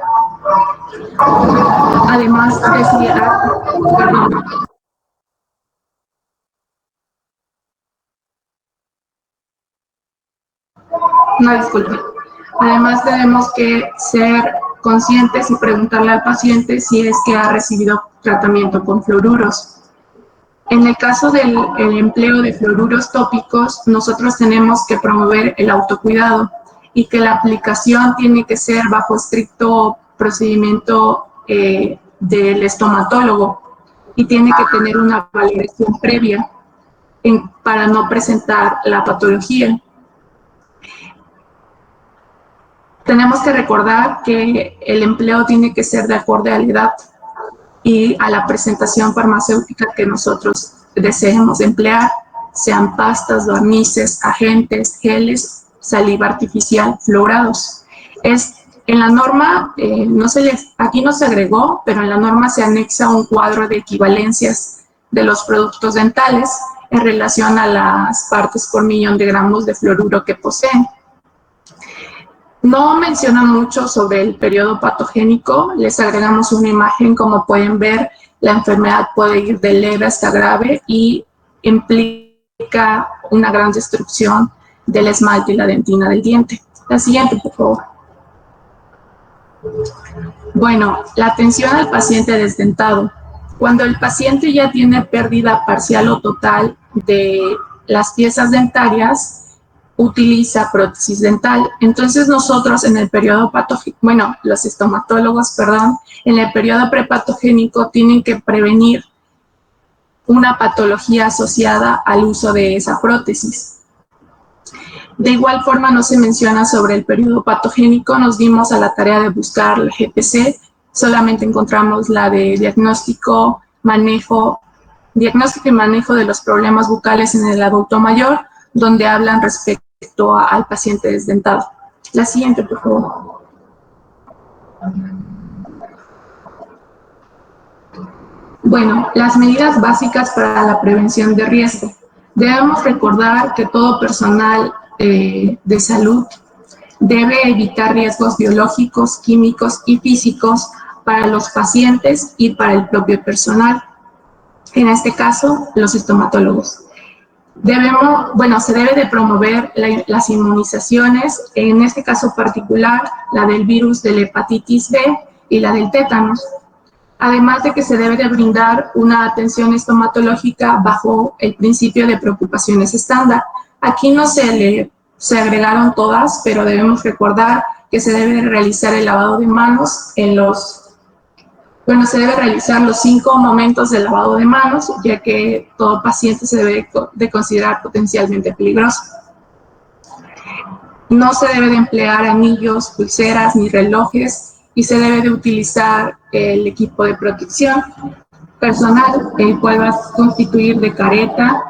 además de Además tenemos que ser conscientes y preguntarle al paciente si es que ha recibido tratamiento con fluoruros. En el caso del empleo de fluoruros tópicos, nosotros tenemos que promover el autocuidado y que la aplicación tiene que ser bajo estricto procedimiento del estomatólogo y tiene que tener una valoración previa para no presentar la patología. Tenemos que recordar que el empleo tiene que ser de acorde a la edad y a la presentación farmacéutica que nosotros deseemos emplear, sean pastas, barnices, agentes, geles, saliva artificial, fluorados. En la norma, aquí no se agregó, pero en la norma se anexa un cuadro de equivalencias de los productos dentales en relación a las partes por millón de gramos de fluoruro que poseen. No menciona mucho sobre el periodo patogénico, les agregamos una imagen, como pueden ver, la enfermedad puede ir de leve hasta grave y implica una gran destrucción del esmalte y la dentina del diente. La siguiente, por favor. Bueno, la atención al paciente desdentado. Cuando el paciente ya tiene pérdida parcial o total de las piezas dentarias, utiliza prótesis dental. Entonces nosotros en el periodo patogénico, bueno, los estomatólogos, perdón, en el periodo prepatogénico tienen que prevenir una patología asociada al uso de esa prótesis. De igual forma no se menciona sobre el periodo patogénico, nos dimos a la tarea de buscar la GPC, solamente encontramos la de diagnóstico y manejo de los problemas bucales en el adulto mayor, donde hablan respecto al paciente desdentado. La siguiente, por favor. Bueno, las medidas básicas para la prevención de riesgo. Debemos recordar que todo personal de salud debe evitar riesgos biológicos, químicos y físicos para los pacientes y para el propio personal. En este caso, los estomatólogos. Se debe de promover las inmunizaciones, en este caso particular, la del virus de la hepatitis B y la del tétanos. Además de que se debe de brindar una atención estomatológica bajo el principio de preocupaciones estándar. Aquí no se agregaron todas, pero debemos recordar que se debe realizar el lavado de manos se debe realizar los 5 momentos de lavado de manos, ya que todo paciente se debe de considerar potencialmente peligroso. No se debe de emplear anillos, pulseras ni relojes y se debe de utilizar el equipo de protección personal, el cual va a constituir de careta,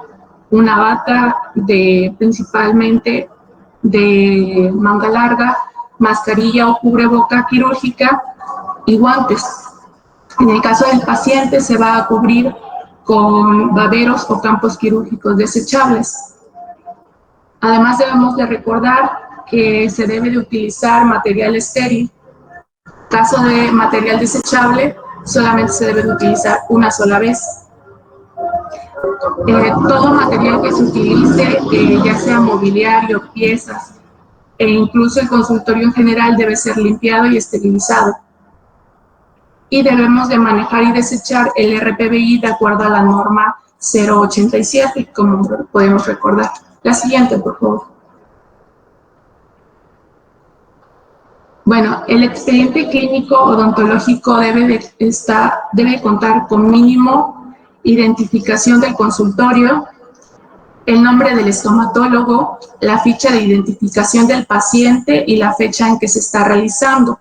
una bata principalmente de manga larga, mascarilla o cubreboca quirúrgica y guantes. En el caso del paciente se va a cubrir con baberos o campos quirúrgicos desechables. Además debemos de recordar que se debe de utilizar material estéril. En caso de material desechable, solamente se debe de utilizar una sola vez. Todo material que se utilice, ya sea mobiliario, piezas, e incluso el consultorio en general debe ser limpiado y esterilizado. Y debemos de manejar y desechar el RPBI de acuerdo a la norma 087, como podemos recordar. La siguiente, por favor. Bueno, el expediente clínico odontológico debe contar con mínimo identificación del consultorio, el nombre del estomatólogo, la ficha de identificación del paciente y la fecha en que se está realizando.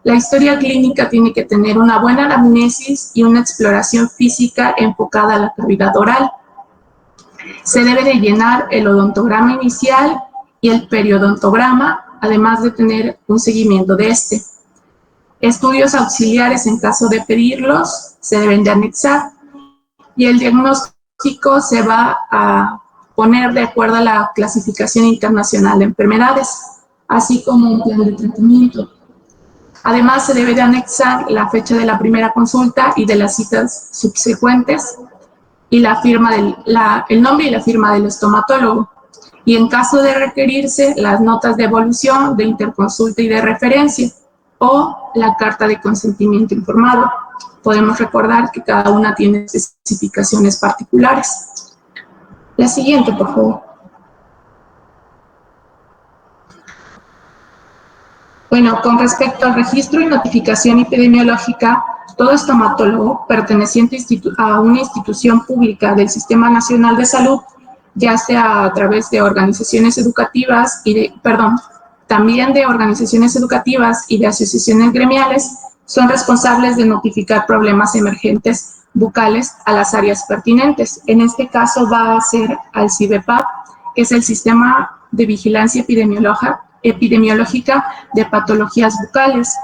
La historia clínica tiene que tener una buena anamnesis y una exploración física enfocada a la cavidad oral. Se debe de llenar el odontograma inicial y el periodontograma, además de tener un seguimiento de este. Estudios auxiliares, en caso de pedirlos, se deben de anexar, y el diagnóstico se va a poner de acuerdo a la clasificación internacional de enfermedades, así como un plan de tratamiento. Además, se debe de anexar la fecha de la primera consulta y de las citas subsecuentes, y el nombre y la firma del estomatólogo. Y en caso de requerirse, las notas de evolución, de interconsulta y de referencia, o la carta de consentimiento informado. Podemos recordar que cada una tiene especificaciones particulares. La siguiente, por favor. Bueno, con respecto al registro y notificación epidemiológica, todo estomatólogo perteneciente a una institución pública del Sistema Nacional de Salud, ya sea a través de organizaciones educativas también de organizaciones educativas y de asociaciones gremiales, son responsables de notificar problemas emergentes bucales a las áreas pertinentes. En este caso va a ser al CIBEPAP, que es el Sistema de Vigilancia Epidemiológica de Patologías Bucales,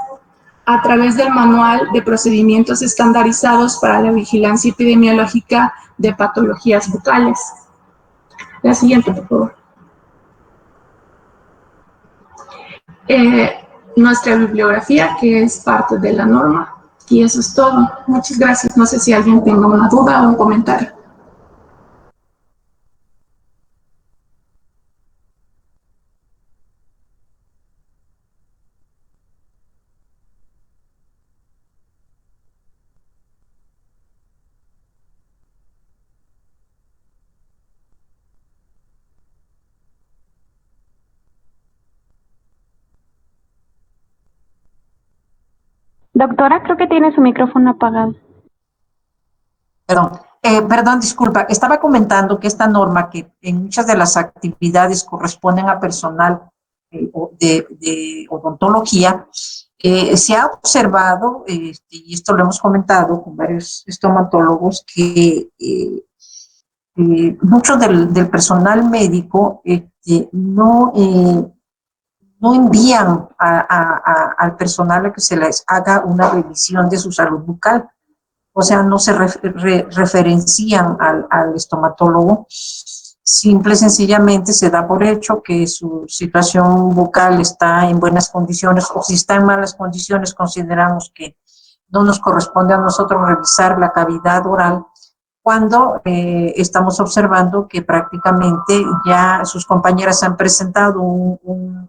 a través del Manual de Procedimientos Estandarizados para la Vigilancia Epidemiológica de Patologías Bucales. La siguiente, por favor. Nuestra bibliografía, que es parte de la norma, y eso es todo. Muchas gracias. No sé si alguien tenga una duda o un comentario. Doctora, creo que tiene su micrófono apagado. Perdón, disculpa. Estaba comentando que esta norma, que en muchas de las actividades corresponden a personal de odontología, se ha observado, y esto lo hemos comentado con varios estomatólogos, que mucho del personal médico no envían al personal a que se les haga una revisión de su salud bucal. O sea, no se referencian al estomatólogo. Simple y sencillamente se da por hecho que su situación bucal está en buenas condiciones, o si está en malas condiciones, consideramos que no nos corresponde a nosotros revisar la cavidad oral, cuando estamos observando que prácticamente ya sus compañeras han presentado un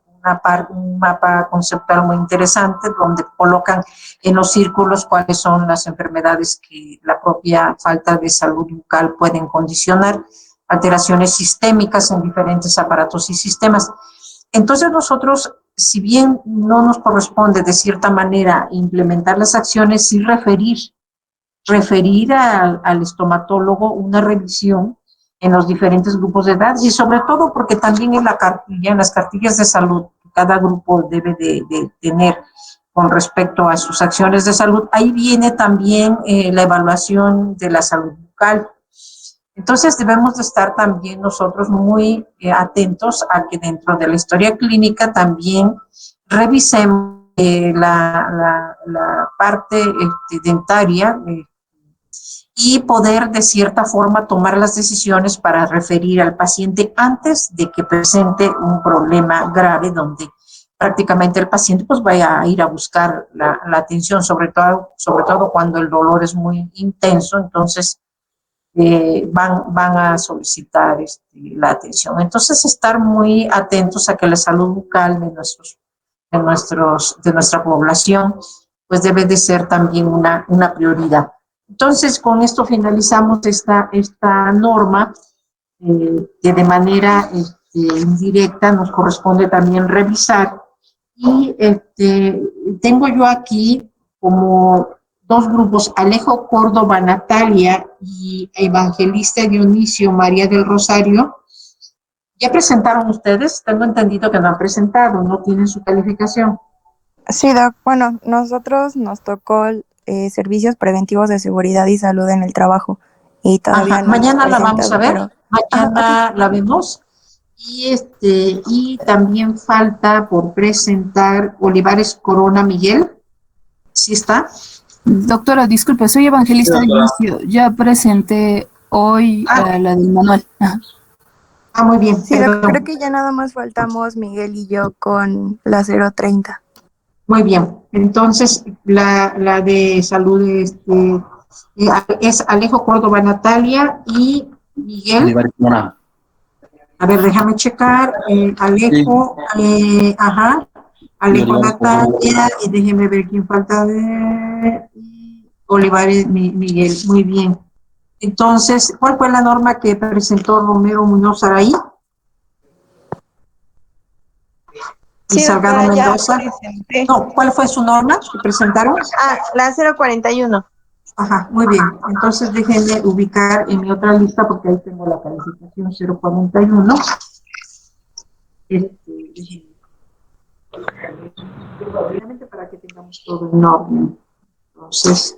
mapa conceptual muy interesante, donde colocan en los círculos cuáles son las enfermedades que la propia falta de salud bucal pueden condicionar, alteraciones sistémicas en diferentes aparatos y sistemas. Entonces nosotros, si bien no nos corresponde de cierta manera implementar las acciones, sí referir al estomatólogo una revisión en los diferentes grupos de edad, y sobre todo porque también en las cartillas de salud que cada grupo debe de tener con respecto a sus acciones de salud, ahí viene también la evaluación de la salud bucal. Entonces debemos de estar también nosotros muy atentos a que dentro de la historia clínica también revisemos la parte dentaria, y poder de cierta forma tomar las decisiones para referir al paciente antes de que presente un problema grave, donde prácticamente el paciente pues vaya a ir a buscar la atención, sobre todo cuando el dolor es muy intenso. Entonces van a solicitar la atención. Entonces estar muy atentos a que la salud bucal de nuestra población pues debe de ser también una prioridad. Entonces, con esto finalizamos esta norma, que de manera indirecta nos corresponde también revisar Y tengo yo aquí como dos grupos, Alejo Córdoba Natalia y Evangelista Dionisio María del Rosario. ¿Ya presentaron ustedes? Tengo entendido que no han presentado, no tienen su calificación. Sí, Doc. Bueno, nosotros nos tocó servicios preventivos de seguridad y salud en el trabajo y todavía Ajá, no hemos mañana la vamos a presentado, ver, pero... mañana la vemos. Y también falta por presentar Olivares Corona Miguel. ¿Sí está? Doctora, disculpe, soy Evangelista Dionisio. Ya presenté hoy la del manual. Ajá. Muy bien. Sí, Doc, creo que ya nada más faltamos Miguel y yo con la 030. Muy bien. Entonces, la de salud es Alejo Córdoba Natalia y Miguel. Olivares Corona. A ver, déjame checar. Alejo, Alejo Natalia, y déjeme ver quién falta de Olivares Miguel. Muy bien. Entonces, ¿cuál fue la norma que presentó Romero Muñoz Araí? Y Sí, Salgado doctora, ya Mendoza. presenté. No, ¿cuál fue su norma que presentaron? La 041. Ajá, muy bien. Entonces déjenme ubicar en mi otra lista porque ahí tengo la calificación 041. Obviamente para que tengamos todo en orden. Entonces,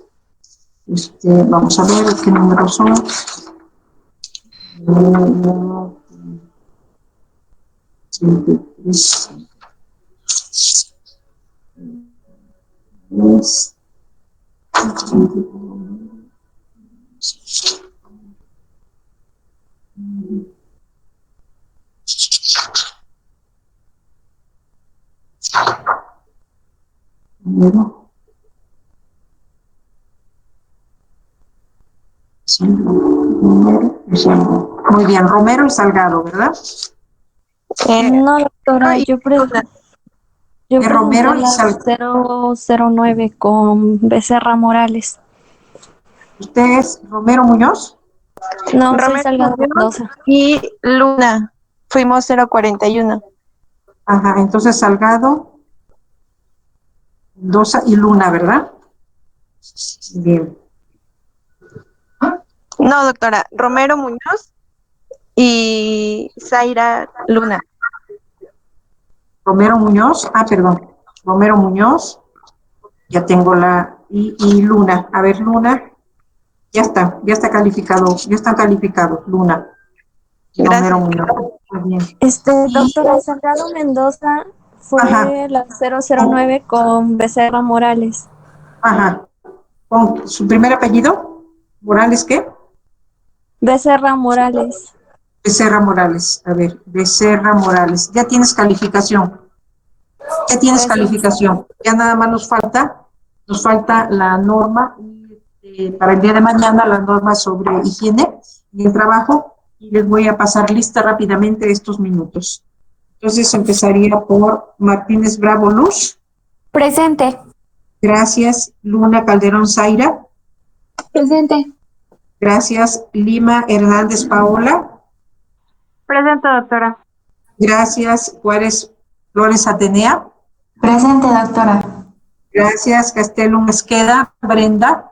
vamos a ver qué números son. Muy bien, Romero y Salgado, ¿verdad? No, doctora, yo presenté Romero y la Salgado. 009 con Becerra Morales. ¿Usted es Romero Muñoz? No, soy Romero Salgado Muñoz Mendoza. y Luna. Fuimos 041. Ajá, entonces Salgado, Mendoza y Luna, ¿verdad? Bien. No, doctora, Romero Muñoz y Zaira Luna. Romero Muñoz, perdón, Romero Muñoz, ya tengo y Luna. A ver, Luna, ya está calificado, ya están calificados, Luna. Gracias. Romero Muñoz. Muy bien. Doctora, Salgado Mendoza fue la 009 con Becerra Morales. Ajá. ¿Con su primer apellido? ¿Morales qué? Becerra Morales. Becerra Morales. A ver, Becerra Morales. Ya tienes calificación. Ya tienes calificación. Ya nada más nos falta la norma para el día de mañana, la norma sobre higiene y el trabajo. Y les voy a pasar lista rápidamente estos minutos. Entonces empezaría por Martínez Bravo Luz. Presente. Gracias. Luna Calderón Zaira. Presente. Gracias. Lima Hernández Paola. Presente, doctora. Gracias. Juárez Flores Atenea. Presente, doctora. Gracias. Castelo Mesqueda. Brenda.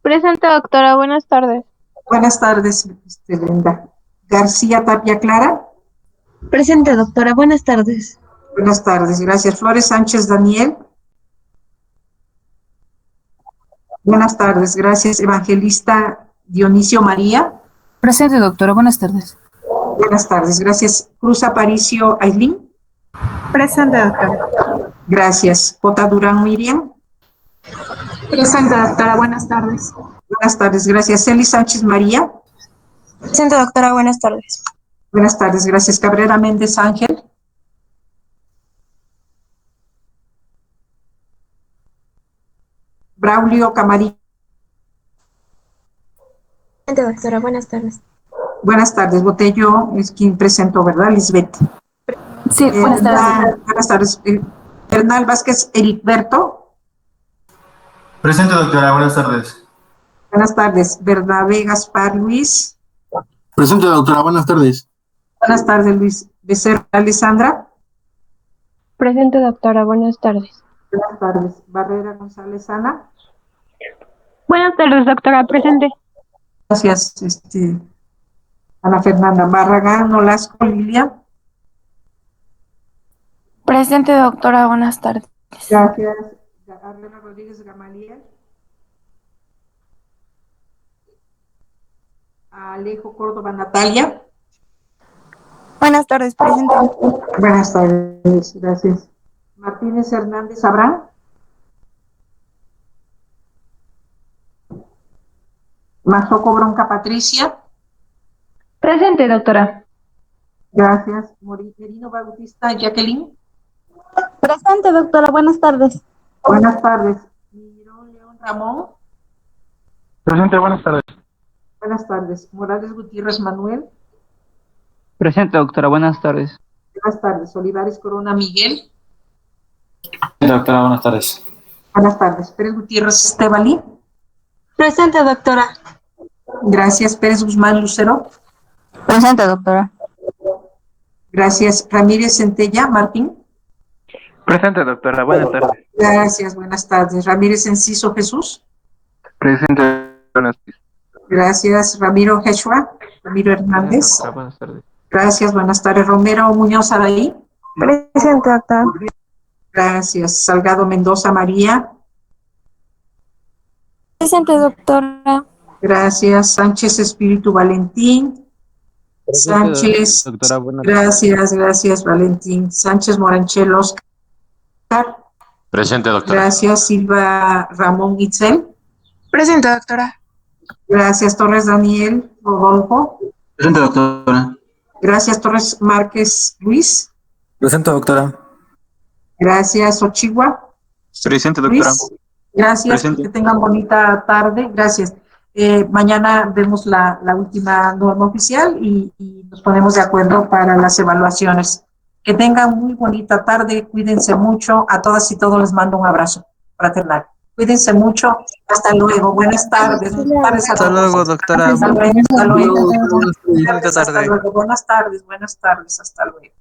Presente, doctora. Buenas tardes. Buenas tardes, Brenda. García Tapia Clara. Presente, doctora. Buenas tardes. Buenas tardes. Gracias. Flores Sánchez Daniel. Buenas tardes. Gracias. Evangelista Dionisio María. Presente, doctora. Buenas tardes. Buenas tardes. Gracias. Cruz Aparicio Ailín. Presente, doctora. Gracias. J. Durán Miriam. Presente, doctora. Buenas tardes. Buenas tardes. Gracias. Celi Sánchez María. Presente, doctora. Buenas tardes. Buenas tardes. Gracias. Cabrera Méndez Ángel. Braulio Camarillo. Presente, doctora. Buenas tardes. Buenas tardes. Botello es quien presentó, ¿verdad, Lisbeth? Sí, buenas tardes. Buenas tardes. Bernal Vázquez Ericberto. Presente, doctora. Buenas tardes. Buenas tardes. Bernabé Gaspar Luis. Presente, doctora. Buenas tardes. Buenas tardes, Luis. Becerra Alessandra. Presente, doctora. Buenas tardes. Buenas tardes. Barrera González Ana. Buenas tardes, doctora. Presente. Gracias, Ana Fernanda. Barragán Nolasco Lilia. Presente, doctora. Buenas tardes. Gracias. Arlena Rodríguez Gamaliel. Alejo Córdoba Natalia. Buenas tardes, presente. Buenas tardes, gracias. Martínez Hernández Abraham. Mazoco Bronca Patricia. Presente, doctora. Gracias. Merino Bautista Jacqueline. Presente, doctora. Buenas tardes. Buenas tardes. Mirón León Ramón. Presente, buenas tardes. Buenas tardes. Morales Gutiérrez Manuel. Presente, doctora. Buenas tardes. Buenas tardes. Olivares Corona Miguel. Doctora, buenas tardes. Buenas tardes. Pérez Gutiérrez Estebali. Presente, doctora. Gracias. Pérez Guzmán Lucero. Presente, doctora. Gracias. Ramírez Centella Martín. Presente, doctora. Buenas tardes. Gracias. Buenas tardes. Ramírez Enciso Jesús. Presente. Buenas tardes. Gracias. Ramiro Heshua. Ramiro Hernández. Doctora, buenas tardes. Gracias. Buenas tardes. Romero Muñoz Araí. Presente, doctora. Gracias. Salgado Mendoza María. Presente, doctora. Gracias. Sánchez Espíritu Valentín. Presente, Sánchez. doctora, buenas tardes. Gracias, Valentín. Sánchez Moranchel Oscar. Presente, doctora. Gracias. Silva Ramón Itzel. Presente, doctora. Gracias. Torres Daniel Rodolfo. Presente, doctora. Gracias. Torres Márquez Luis. Presente, doctora. Gracias. Ochigua. Presente, Luis. doctora. Gracias. Presente. Que tengan bonita tarde. Gracias. Mañana vemos la última norma oficial y nos ponemos de acuerdo para las evaluaciones. Que tengan muy bonita tarde. Cuídense mucho. A todas y todos les mando un abrazo fraternal. Cuídense mucho. Hasta luego. Buenas tardes. Buenas tardes a todos. Hasta luego, doctora. Hasta luego. Hasta luego. Bonita tarde. Hasta luego. Buenas tardes. Buenas tardes. Hasta luego.